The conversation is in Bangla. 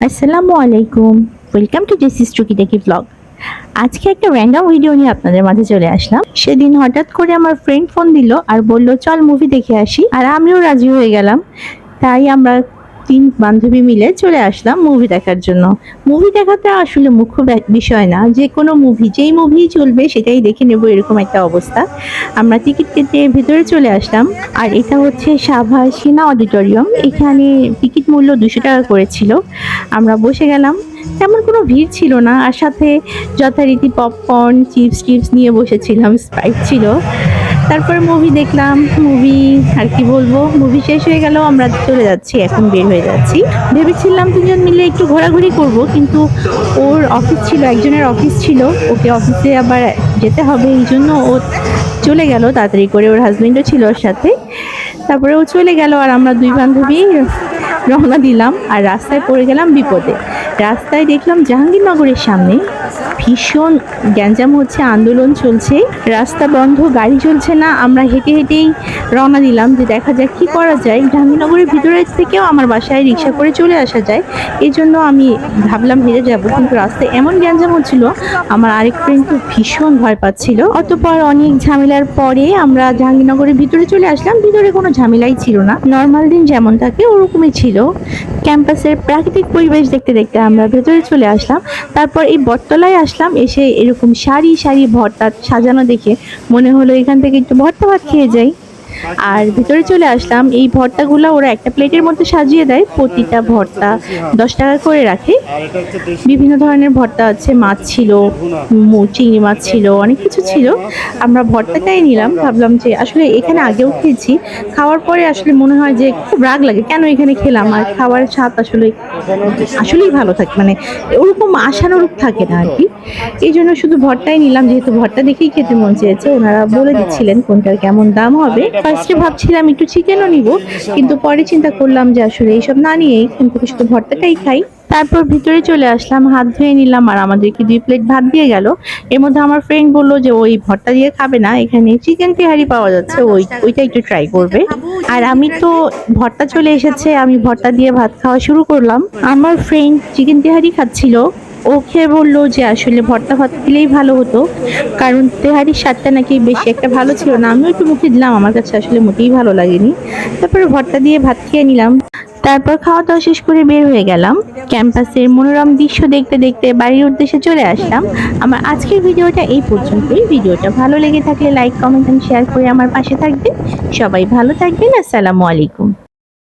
আসসালামু আলাইকুম, ওয়েলকাম টু জেসিস টুকিটাকি ব্লগ। আজকে একটা র্যান্ডম ভিডিও নিয়ে আপনাদের মাঝে চলে আসলাম। সেদিন হঠাৎ করে আমার ফ্রেন্ড ফোন দিল আর বলল চল মুভি দেখে আসি, আর আমিও রাজি হয়ে গেলাম। তাই আমরা তিন বান্ধবী মিলে চলে আসলাম মুভি দেখার জন্য। মুভি দেখাটা আসলে মুখ্য বিষয় না, যে কোনো মুভি যেই মুভি চলবে সেটাই দেখে নেব, এরকম একটা অবস্থা। আমরা টিকিট কেটে ভিতরে চলে আসলাম, আর এটা হচ্ছে সাভাসিনা অডিটোরিয়াম। এখানে টিকিট মূল্য 200 টাকা করেছিল। আমরা বসে গেলাম, তেমন কোনো ভিড় ছিল না, আর সাথে যথারীতি পপকর্ন চিপস টিপস নিয়ে বসেছিলাম, স্প্রাইট ছিল। তারপরে মুভি দেখলাম। মুভি আর কি বলবো, মুভি শেষ হয়ে গেল, আমরা চলে যাচ্ছি, এখন বের হয়ে যাচ্ছি। ভেবেছিলাম দুজন মিলে একটু ঘোরাঘুরি করব, কিন্তু ওর অফিস ছিল, একজনের অফিস ছিল, ওকে অফিসে আবার যেতে হবে, এই জন্য ও চলে গেল তাড়াতাড়ি করে। ওর হাজবেন্ডও ছিল ওর সাথে। তারপরে ও চলে গেল, আর আমরা দুই বান্ধবী রওনা দিলাম, আর রাস্তায় পড়ে গেলাম বিপদে। রাস্তায় দেখলাম জাহাঙ্গীরনগরের সামনে ভীষণ গ্যাঞ্জাম হচ্ছে, আন্দোলন চলছে, রাস্তা বন্ধ, গাড়ি চলছে না। আমরা হেঁটে হেঁটেই রওনা দিলাম যে দেখা যাক কি করা যায়। জাহাঙ্গীরনগরের ভিতরের থেকেও আমার বাসায় রিক্সা করে চলে আসা যায়, এই জন্য আমি ভাবলাম হেঁটে যাব, কিন্তু রাস্তায় এমন গ্যাঞ্জাম হচ্ছিল, আমার আরেক ফ্রেন্ড তো ভীষণ ভয় পাচ্ছিল। অতঃপর অনেক ঝামেলার পরে আমরা জাহাঙ্গীরনগরের ভিতরে চলে আসলাম। ভিতরে কোনো ঝামেলাই ছিল না, নর্মাল দিন যেমন থাকে ওরকমই ছিল। ক্যাম্পাসের প্রাকৃতিক পরিবেশ দেখতে দেখতে আমরা ভেতরে চলে আসলাম। তারপর এই বটতলায় আসলাম, এসে এরকম সারি সারি ভর্তা সাজানো দেখে মনে হলো এখান থেকে একটু ভর্তা ভাত খেয়ে যাই। আর ভিতরে চলে আসলাম। এই ভর্তাগুলো ওরা একটা প্লেটের মধ্যে সাজিয়ে দেয়, প্রতিটা ভর্তা 10 টাকা করে রাখে। বিভিন্ন ধরনের ভর্তা আছে, মাছ ছিল, চিংড়ি মাছ ছিল, অনেক কিছু ছিল। আমরা ভর্তাটাই নিলাম, ভাবলাম যে আসলে এখানে আগেও খেয়েছি, খাওয়ার পরে আসলে মনে হয় যে খুব রাগ লাগে কেন এখানে খেলাম। আর খাওয়ার স্বাদ আসলেই ভালো থাকে, মানে ওরকম আশানুরূপ থাকে না আর কি। এই জন্য শুধু ভর্তাই নিলাম, যেহেতু ভর্তা দেখেই খেতে মন চেয়েছে, ওনারা বলে দিচ্ছিলেন কোনটার কেমন দাম হবে। ফার্স্টে ভাবছিলাম একটু চিকেনও নিব, কিন্তু পরে চিন্তা করলাম যে আসলে এইসব না নিয়েই এখান থেকে শুধু ভর্তাটাই খাই। তারপর ভিতরে চলে আসলাম, হাত ধুয়ে নিলাম, আর আমাদেরকে 2 প্লেট ভাত দিয়ে গেল। এর মধ্যে আমার ফ্রেন্ড বললো যে ওই ভর্তা দিয়ে খাবে না, এখানে চিকেন তেহারি পাওয়া যাচ্ছে, ওইটা একটু ট্রাই করবে। আর আমি তো ভর্তা চলে এসেছে, আমি ভর্তা দিয়ে ভাত খাওয়া শুরু করলাম। আমার ফ্রেন্ড চিকেন তেহারি খাচ্ছিল, ও খেয়ে বললো যে আসলে ভর্তা ভাত দিলেই ভালো হতো, কারণ তেহারির স্বাদটা নাকি বেশি একটা ভালো ছিল না। আমিও একটু মুখে দিলাম, আমার কাছে আসলে মোটেই ভালো লাগেনি। তারপরে ভর্তা দিয়ে ভাত খেয়ে নিলাম। তারপর খাওয়া দাওয়া শেষ করে বের হয়ে গেলাম। ক্যাম্পাসের মনোরম দৃশ্য দেখতে দেখতে বাড়ির উদ্দেশ্যে চলে আসলাম। আমার আজকের ভিডিওটা এই পর্যন্তই। ভিডিওটা ভালো লেগে থাকলে লাইক কমেন্ট এন্ড শেয়ার করে আমার পাশে থাকবেন। সবাই ভালো থাকবেন। আসসালামু আলাইকুম।